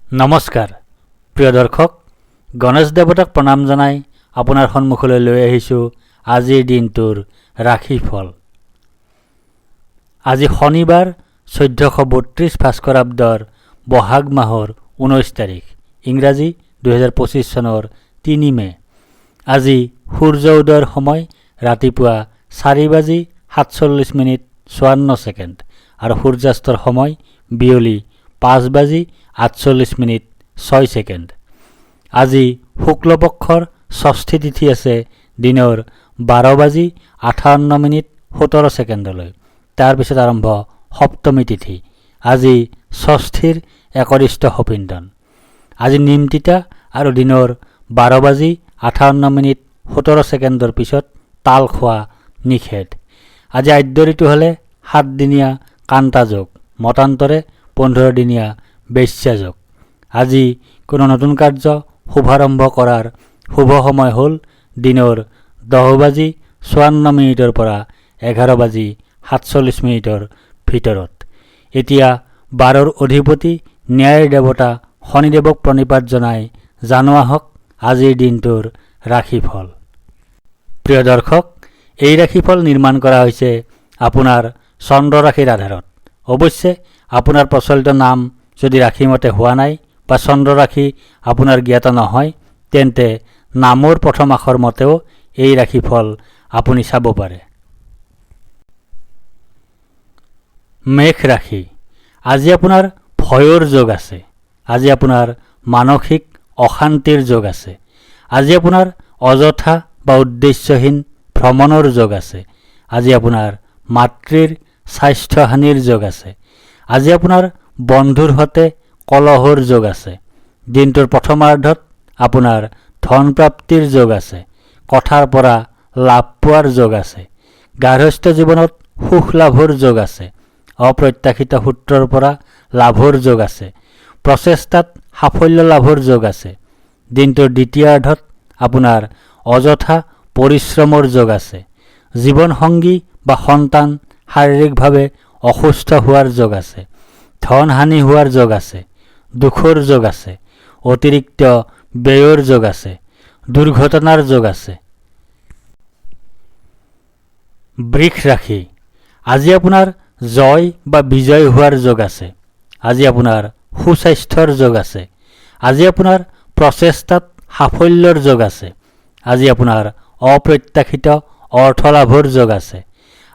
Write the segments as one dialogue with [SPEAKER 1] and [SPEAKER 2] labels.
[SPEAKER 1] নমস্কাৰ প্ৰিয় দৰ্শক, গণেশ দেৱতাক প্ৰণাম জনাই আপোনাৰ সন্মুখলৈ লৈ আহিছোঁ আজিৰ দিনটোৰ ৰাশিফল। আজি শনিবাৰ 1432 ভাস্কৰাব্দৰ বহাগ মাহৰ 19 তাৰিখ, ইংৰাজী 2025 চনৰ 3 মে। আজি সূৰ্য উদয়ৰ সময় ৰাতিপুৱা 4:47:54 আৰু সূৰ্যাস্তৰ সময় বিয়লি 5:48:06। আজি শুক্লপক্ষৰ ষষ্ঠী তিথি আছে দিনৰ 12:58:17। তাৰপিছত আৰম্ভ সপ্তমী তিথি। আজি ষষ্ঠীৰ একনিষ্ঠ সপিণ্ডন। আজি নিমতিতা আৰু দিনৰ 12:58:17 পিছত তাল খোৱা নিষেধ। আজি আদ্য ঋতু হ'লে 7 দিনীয়া কান্তা যোগ, মতান্তৰে 15 দিনীয়া বেশ্যা যোগ। আজি কোনো নতুন কাৰ্য শুভাৰম্ভ কৰাৰ শুভ সময় হ'ল দিনৰ 10:54 পৰা 11:47 ভিতৰত। এতিয়া 12ৰ অধিপতি ন্যায়ৰ দেৱতা শনিদেৱক প্ৰণিপাত জনাই জানো আহক আজিৰ দিনটোৰ ৰাশিফল। প্ৰিয় দৰ্শক, এই ৰাশিফল নিৰ্মাণ কৰা হৈছে আপোনাৰ চন্দ্ৰ ৰাশিৰ আধাৰত। অৱশ্যে আপোনাৰ প্ৰচলিত নাম যদি ৰাশিমতে হোৱা নাই বা চন্দ্ৰ ৰাশি আপোনাৰ জ্ঞাত নহয়, তেন্তে নামৰ প্ৰথম আখৰ মতেও এই ৰাশিফল আপুনি চাব পাৰে। মেষ ৰাশি। আজি আপোনাৰ ভয়ৰ যোগ আছে। আজি আপোনাৰ মানসিক অশান্তিৰ যোগ আছে। আজি আপোনাৰ অযথা বা উদ্দেশ্যহীন ভ্ৰমণৰ যোগ আছে। আজি আপোনাৰ মাতৃৰ স্বাস্থ্যহানিৰ যোগ আছে। আজি আপোনাৰ বন্ধুৰ সৈতে কলহৰ যোগ আছে। দিনটোৰ প্ৰথমাৰ্ধত আপোনাৰ ধন প্ৰাপ্তিৰ যোগ আছে। কথাৰ পৰা লাভ পোৱাৰ যোগ আছে। গাৰ্হস্থ্য জীৱনত সুখ লাভৰ যোগ আছে। অপ্ৰত্যাশিত সূত্ৰৰ পৰা লাভৰ যোগ আছে। প্ৰচেষ্টাত সাফল্য লাভৰ যোগ আছে। দিনটোৰ দ্বিতীয়াৰ্ধত আপোনাৰ অযথা পৰিশ্ৰমৰ যোগ আছে। জীৱনসংগী বা সন্তান শাৰীৰিকভাৱে অসুস্থ হোৱাৰ যোগ আছে। ধন হানি হোৱাৰ যোগ আছে। দুখৰ যোগ আছে। অতিৰিক্ত ব্যয়ৰ যোগ আছে। দুৰ্ঘটনাৰ যোগ আছে। বৃষ ৰাশি। আজি আপোনাৰ জয় বা বিজয় হোৱাৰ যোগ আছে। আজি আপোনাৰ সুস্বাস্থ্যৰ যোগ আছে। আজি আপোনাৰ প্ৰচেষ্টাত সাফল্যৰ যোগ আছে। আজি আপোনাৰ অপ্ৰত্যাশিত অৰ্থ লাভৰ যোগ আছে।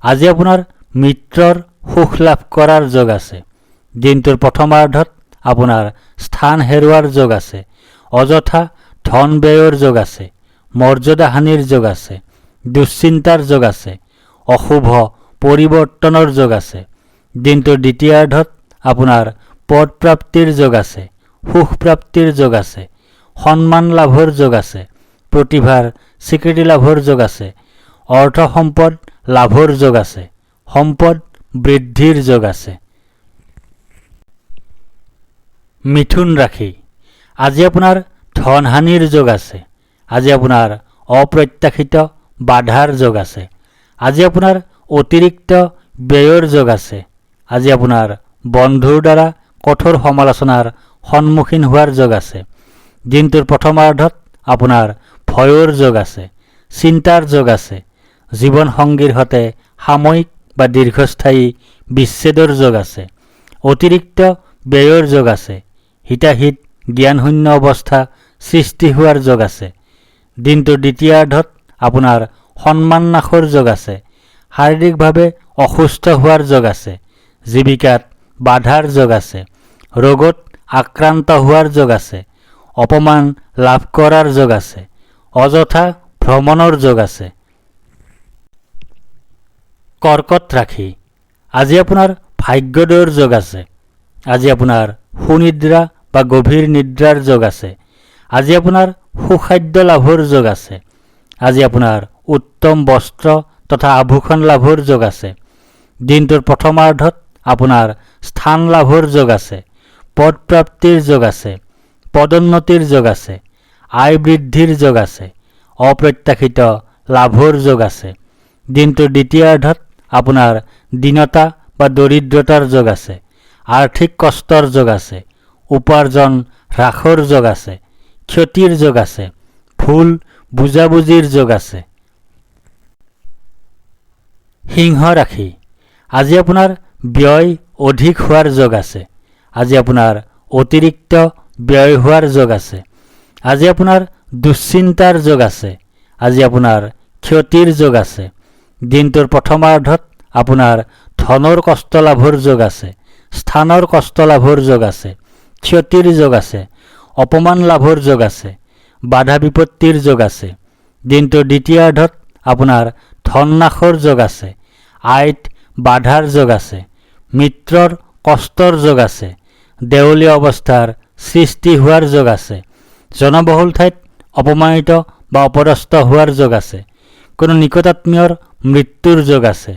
[SPEAKER 1] আজি আপোনাৰ মিত্ৰৰ সুখ লাভ কৰাৰ যোগ আছে। দিনটোৰ প্ৰথমাৰ্ধত আপোনাৰ স্থান হেৰুৱাৰ যোগ আছে। অযথা ধন ব্যয়ৰ যোগ আছে। মৰ্যাদা হানিৰ যোগ আছে। দুশ্চিন্তাৰ যোগ আছে। অশুভ পৰিৱৰ্তনৰ যোগ আছে। দিনটোৰ দ্বিতীয়াৰ্ধত আপোনাৰ পদ প্ৰাপ্তিৰ যোগ আছে। সুখ প্ৰাপ্তিৰ যোগ আছে। সন্মান লাভৰ যোগ আছে। প্ৰতিভাৰ স্বীকৃতি লাভৰ যোগ আছে। অৰ্থ সম্পদ লাভৰ যোগ আছে। সম্পদ বৃদ্ধিৰ যোগ আছে। মিথুন ৰাশি। আজি আপোনাৰ ধন হানিৰ যোগ আছে। আজি আপোনাৰ অপ্ৰত্যাশিত বাধাৰ যোগ আছে। আজি আপোনাৰ অতিৰিক্ত ব্যয়ৰ যোগ আছে। আজি আপোনাৰ বন্ধুৰ দ্বাৰা কঠোৰ সমালোচনাৰ সন্মুখীন হোৱাৰ যোগ আছে। দিনটোৰ প্ৰথমাৰ্ধত আপোনাৰ ভয়ৰ যোগ আছে। চিন্তাৰ যোগ আছে। জীৱনসংগীৰ সৈতে সাময়িক বা দীৰ্ঘস্থায়ী বিচ্ছেদৰ যোগ আছে। অতিৰিক্ত ব্যয়ৰ যোগ আছে। হিতাহিত জ্ঞানশূন্য অৱস্থা সৃষ্টি হোৱাৰ যোগ আছে। দিনটোৰ দ্বিতীয়াৰ্ধত আপোনাৰ সন্মান নাশৰ যোগ আছে। শাৰীৰিকভাৱে অসুস্থ হোৱাৰ যোগ আছে। জীৱিকাত বাধাৰ যোগ আছে। ৰোগত আক্ৰান্ত হোৱাৰ যোগ আছে। অপমান লাভ কৰাৰ যোগ আছে। অযথা ভ্ৰমণৰ যোগ আছে। কৰ্কট ৰাশি। আজি আপোনাৰ ভাগ্যোদয়ৰ যোগ আছে। আজি আপোনাৰ সুনিদ্ৰা বা গভীৰ নিদ্ৰাৰ যোগ আছে। আজি আপোনাৰ সুখাদ্য লাভৰ যোগ আছে। আজি আপোনাৰ উত্তম বস্ত্ৰ তথা আভূষণ লাভৰ যোগ আছে। দিনটোৰ প্ৰথমাৰ্ধত আপোনাৰ স্থান লাভৰ যোগ আছে। পদ প্ৰাপ্তিৰ যোগ আছে। পদোন্নতিৰ যোগ আছে। আয় বৃদ্ধিৰ যোগ আছে। অপ্ৰত্যাশিত লাভৰ যোগ আছে। দিনটোৰ দ্বিতীয়াৰ্ধত আপোনাৰ দীনতা বা দৰিদ্ৰতাৰ যোগ আছে। আৰ্থিক কষ্টৰ যোগ আছে। উপাৰ্জন হ্ৰাসৰ যোগ আছে, ক্ষতিৰ যোগ আছে, ভুল বুজাবুজিৰ যোগ আছে। সিংহ ৰাশি, আজি আপোনাৰ ব্যয় অধিক হোৱাৰ যোগ আছে। আজি আপোনাৰ অতিৰিক্ত ব্যয় হোৱাৰ যোগ আছে। আজি আপোনাৰ দুশ্চিন্তাৰ যোগ আছে। আজি আপোনাৰ ক্ষতিৰ যোগ আছে। দিনটোৰ প্ৰথমাৰ্ধত আপোনাৰ ধনৰ কষ্ট লাভৰ যোগ আছে, স্থানৰ কষ্ট লাভৰ যোগ আছে, ক্ষতিৰ যোগ আছে, অপমান লাভৰ যোগ আছে, বাধা বিপত্তিৰ যোগ আছে। দিনটোৰ দ্বিতীয়াৰ্ধত আপোনাৰ ধন নাশৰ যোগ আছে, আইত বাধাৰ যোগ আছে, মিত্ৰৰ কষ্টৰ যোগ আছে, দেউলীয়া অৱস্থাৰ সৃষ্টি হোৱাৰ যোগ আছে, জনবহুল ঠাইত অপমানিত বা অপদস্থ হোৱাৰ যোগ আছে, কোনো নিকটাত্মীয়ৰ মৃত্যুৰ যোগ আছে,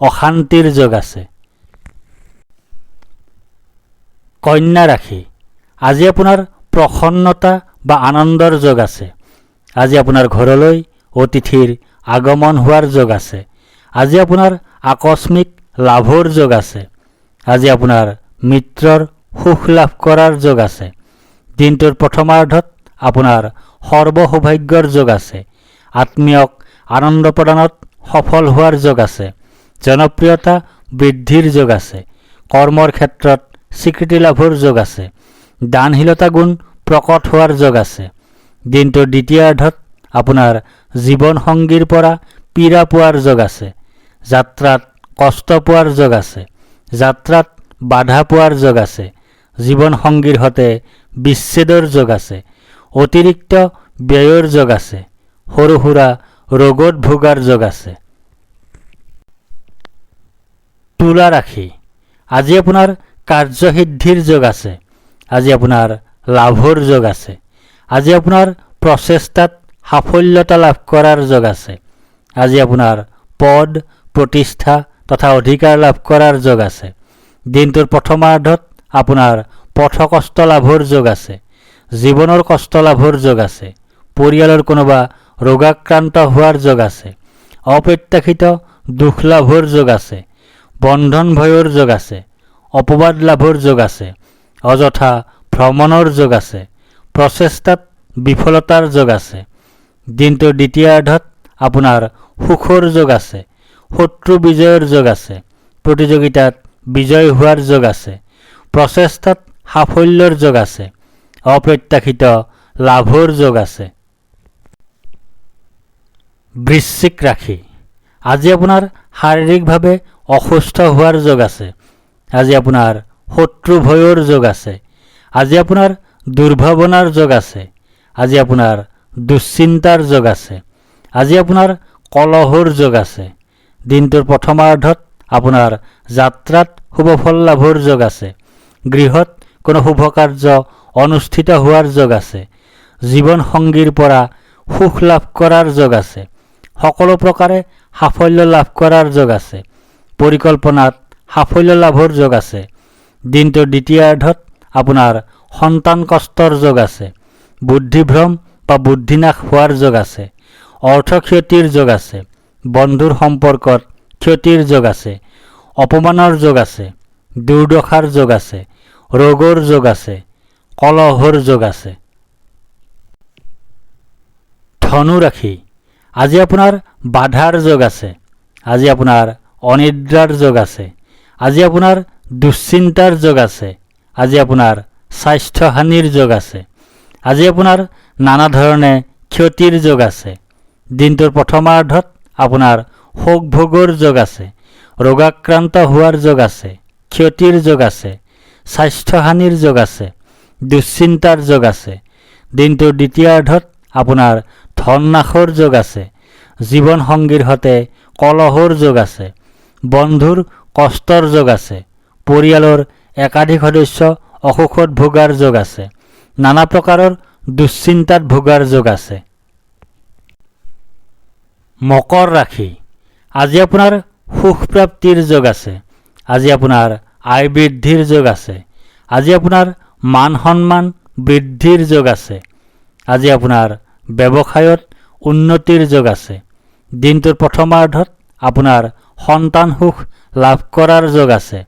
[SPEAKER 1] অশান্তিৰ যোগ আছে। কন্যা ৰাশি, আজি আপোনাৰ প্ৰসন্নতা বা আনন্দৰ যোগ আছে। আজি আপোনাৰ ঘৰলৈ অতিথিৰ আগমন হোৱাৰ যোগ আছে। আজি আপোনাৰ আকস্মিক লাভৰ যোগ আছে। আজি আপোনাৰ মিত্ৰৰ সুখ লাভ কৰাৰ যোগ আছে। দিনটোৰ প্ৰথমাৰ্ধত আপোনাৰ সৰ্বসৌভাগ্যৰ যোগ আছে। আত্মীয়ক আনন্দ প্ৰদানত সফল হোৱাৰ যোগ আছে। জনপ্ৰিয়তা বৃদ্ধিৰ যোগ আছে। কৰ্মৰ ক্ষেত্ৰত স্বীকৃতি লাভৰ যোগ আছে। দানশীলতা গুণ প্ৰকট হোৱাৰ যোগ আছে। দিনটোৰ দ্বিতীয়াৰ্ধত আপোনাৰ জীৱনসংগীৰ পৰা পীড়া পোৱাৰ যোগ আছে। যাত্ৰাত কষ্ট পোৱাৰ যোগ আছে। যাত্ৰাত বাধা পোৱাৰ যোগ আছে। জীৱনসংগীৰ সৈতে বিচ্ছেদৰ যোগ আছে। অতিৰিক্ত ব্যয়ৰ যোগ আছে। সৰু সুৰা ৰোগত ভোগাৰ যোগ আছে। তুলা ৰাশি, আজি আপোনাৰ কাৰ্যসিদ্ধিৰ যোগ আছে। আজি আপোনাৰ লাভৰ যোগ আছে। আজি আপোনাৰ প্ৰচেষ্টাত সাফল্যতা লাভ কৰাৰ যোগ আছে। আজি আপোনাৰ পদ প্ৰতিষ্ঠা তথা অধিকাৰ লাভ কৰাৰ যোগ আছে। দিনটোৰ প্ৰথমাৰ্ধত আপোনাৰ পথকষ্ট লাভৰ যোগ আছে। জীৱনৰ কষ্ট লাভৰ যোগ আছে। পৰিয়ালৰ কোনোবা ৰোগাক্ৰান্ত হোৱাৰ যোগ আছে। অপ্ৰত্যাশিত দুখ লাভৰ যোগ আছে। বন্ধন ভয়ৰ যোগ আছে। অপবাদ লাভৰ যোগ আছে। অযথা ভ্ৰমণৰ যোগ আছে। প্ৰচেষ্টাত বিফলতাৰ যোগ আছে। দিনটোৰ দ্বিতীয়াৰ্ধত আপোনাৰ সুখৰ যোগ আছে। শত্ৰু বিজয়ৰ যোগ আছে। প্ৰতিযোগিতাত বিজয় হোৱাৰ যোগ আছে। প্ৰচেষ্টাত সাফল্যৰ যোগ আছে। অপ্ৰত্যাশিত লাভৰ যোগ আছে। বৃশ্চিক ৰাশি, আজি আপোনাৰ শাৰীৰিকভাৱে অসুস্থ হোৱাৰ যোগ আছে। আজি আপোনাৰ শত্ৰু ভয়ৰ যোগ আছে। আজি আপোনাৰ দুৰ্ভাৱনাৰ যোগ আছে। আজি আপোনাৰ দুশ্চিন্তাৰ যোগ আছে। আজি আপোনাৰ কলহৰ যোগ আছে। দিনটোৰ প্ৰথমাৰ্ধত আপোনাৰ যাত্ৰাত শুভফল লাভৰ যোগ আছে। গৃহত কোনো শুভ কাৰ্য অনুষ্ঠিত হোৱাৰ যোগ আছে। জীৱনসংগীৰ পৰা সুখ লাভ কৰাৰ যোগ আছে। সকলো প্ৰকাৰে সাফল্য লাভ কৰাৰ যোগ আছে। পৰিকল্পনাত সাফল্য লাভৰ যোগ আছে। দিনটোৰ দ্বিতীয়াৰ্ধত আপোনাৰ সন্তান কষ্টৰ যোগ আছে। বুদ্ধিভ্ৰম বা বুদ্ধিনাশ হোৱাৰ যোগ আছে। অৰ্থ ক্ষতিৰ যোগ আছে। বন্ধুৰ সম্পৰ্কত ক্ষতিৰ যোগ আছে। অপমানৰ যোগ আছে। দুৰ্দশাৰ যোগ আছে। ৰোগৰ যোগ আছে। কলহৰ যোগ আছে। ধনু ৰাশি, আজি আপোনাৰ বাধাৰ যোগ আছে। আজি আপোনাৰ অনিদ্ৰাৰ যোগ আছে। আজি আপোনাৰ দুশ্চিন্তাৰ যোগ আছে। আজি আপোনাৰ স্বাস্থ্যহানিৰ যোগ আছে। আজি আপোনাৰ নানা ধৰণে ক্ষতিৰ যোগ আছে। দিনটোৰ প্ৰথমাৰ্ধত আপোনাৰ শোক ভোগৰ যোগ আছে। ৰোগাক্ৰান্ত হোৱাৰ যোগ আছে। ক্ষতিৰ যোগ আছে। স্বাস্থ্যহানিৰ যোগ আছে। দুশ্চিন্তাৰ যোগ আছে। দিনটোৰ দ্বিতীয়াৰ্ধত আপোনাৰ ধন নাশৰ যোগ আছে। জীৱনসংগীৰ সৈতে কলহৰ যোগ আছে। বন্ধুৰ কষ্টৰ যোগ আছে। পৰিয়ালৰ একাধিক সদস্য অসুখত ভোগাৰ যোগ আছে। নানা প্ৰকাৰৰ দুশ্চিন্তাত ভোগাৰ যোগ আছে। মকৰ ৰাশি, আজি আপোনাৰ সুখ প্ৰাপ্তিৰ যোগ আছে। আজি আপোনাৰ আয় বৃদ্ধিৰ যোগ আছে। আজি আপোনাৰ মান সন্মান বৃদ্ধিৰ যোগ আছে। আজি আপোনাৰ ব্যৱসায়ত উন্নতিৰ যোগ আছে। দিনটোৰ প্ৰথমাৰ্ধত আপোনাৰ সন্তান সুখ লাভ কৰাৰ যোগ আছে।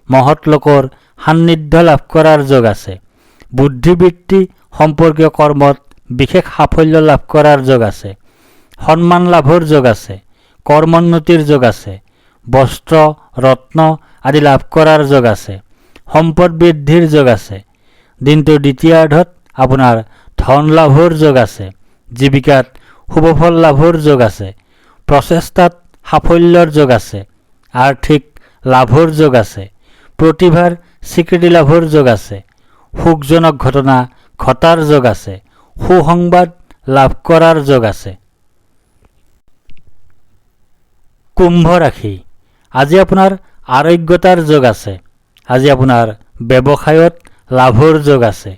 [SPEAKER 1] মহৎ লোকৰ সান্নিধ্য লাভ কৰাৰ যোগ আছে। বুদ্ধিবৃত্তি সম্পৰ্কীয় কৰ্মত বিশেষ সাফল্য লাভ কৰাৰ যোগ আছে। সন্মান লাভৰ যোগ আছে। কৰ্মোন্নতিৰ যোগ আছে। বস্ত্ৰ ৰত্ন আদি লাভ কৰাৰ যোগ আছে। সম্পদ বৃদ্ধিৰ যোগ আছে। দিনটোৰ দ্বিতীয়াৰ্ধত আপোনাৰ ধন লাভৰ যোগ আছে। জীৱিকাত শুভফল লাভৰ যোগ আছে। প্ৰচেষ্টাত সাফল্যৰ যোগ আছে। আৰ্থিক লাভৰ যোগ আছে। প্ৰতিভাৰ স্বীকৃতি লাভৰ যোগ আছে। সুখজনক ঘটনা ঘটাৰ যোগ আছে। সুসংবাদ লাভ কৰাৰ যোগ আছে। কুম্ভ ৰাশি, আজি আপোনাৰ আৰোগ্যতাৰ যোগ আছে। আজি আপোনাৰ ব্যৱসায়ত লাভৰ যোগ আছে।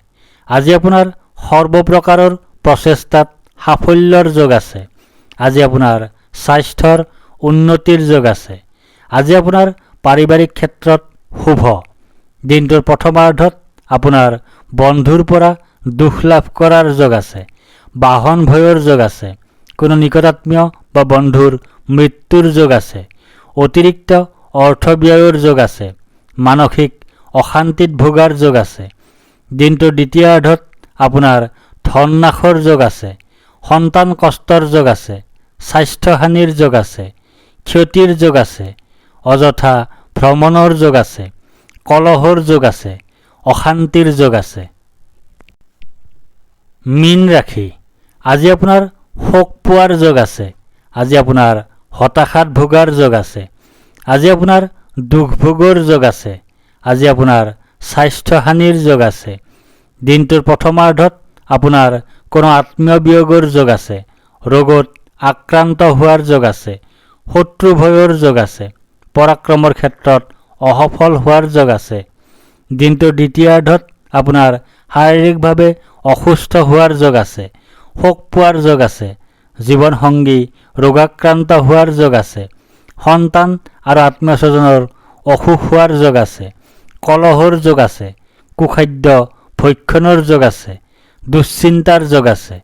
[SPEAKER 1] আজি আপোনাৰ সৰ্বপ্ৰকাৰৰ প্ৰচেষ্টাত সাফল্যৰ যোগ আছে। আজি আপোনাৰ স্বাস্থ্যৰ উন্নতিৰ যোগ আছে। আজি আপোনাৰ পাৰিবাৰিক ক্ষেত্ৰত শুভ। দিনটোৰ প্ৰথমাৰ্ধত আপোনাৰ বন্ধুৰ পৰা দুখ লাভ কৰাৰ যোগ আছে। বাহন ভয়ৰ যোগ আছে। কোনো নিকটাত্মীয় বা বন্ধুৰ মৃত্যুৰ যোগ আছে। অতিৰিক্ত অৰ্থ ব্যয়ৰ যোগ আছে। মানসিক অশান্তিত ভোগাৰ যোগ আছে। দিনটোৰ দ্বিতীয়াৰ্ধত আপোনাৰ ধন নাশৰ যোগ আছে। সন্তান কষ্টৰ যোগ আছে। স্বাস্থ্যহানিৰ যোগ আছে। ক্ষতিৰ যোগ আছে। অযথা ভ্ৰমণৰ যোগ আছে। কলহৰ যোগ আছে। অশান্তিৰ যোগ আছে। মীন ৰাশি, আজি আপোনাৰ শোক পোৱাৰ যোগ আছে। আজি আপোনাৰ হতাশাত ভোগাৰ যোগ আছে। আজি আপোনাৰ দুখ ভোগৰ যোগ আছে। আজি আপোনাৰ স্বাস্থ্যহানিৰ যোগ আছে। দিনটোৰ প্ৰথমাৰ্ধত আপোনাৰ কোনো আত্মীয় বিয়োগৰ যোগ আছে। ৰোগত আক্ৰান্ত হোৱাৰ যোগ আছে। শত্ৰু ভয়ৰ যোগ আছে। পৰাক্ৰমৰ ক্ষেত্ৰত অসফল হোৱাৰ যোগ আছে। দিনটোৰ দ্বিতীয়াৰ্ধত আপোনাৰ শাৰীৰিকভাৱে অসুস্থ হোৱাৰ যোগ আছে। শোক পোৱাৰ যোগ আছে। জীৱনসংগী ৰোগাক্ৰান্ত হোৱাৰ যোগ আছে। সন্তান আৰু আত্মীয় স্বজনৰ অসুখ হোৱাৰ যোগ আছে। কলহৰ যোগ আছে। কুখাদ্য ভক্ষণৰ যোগ আছে। দুশ্চিন্তাৰ যোগ আছে।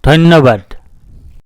[SPEAKER 1] ধন্যবাদ।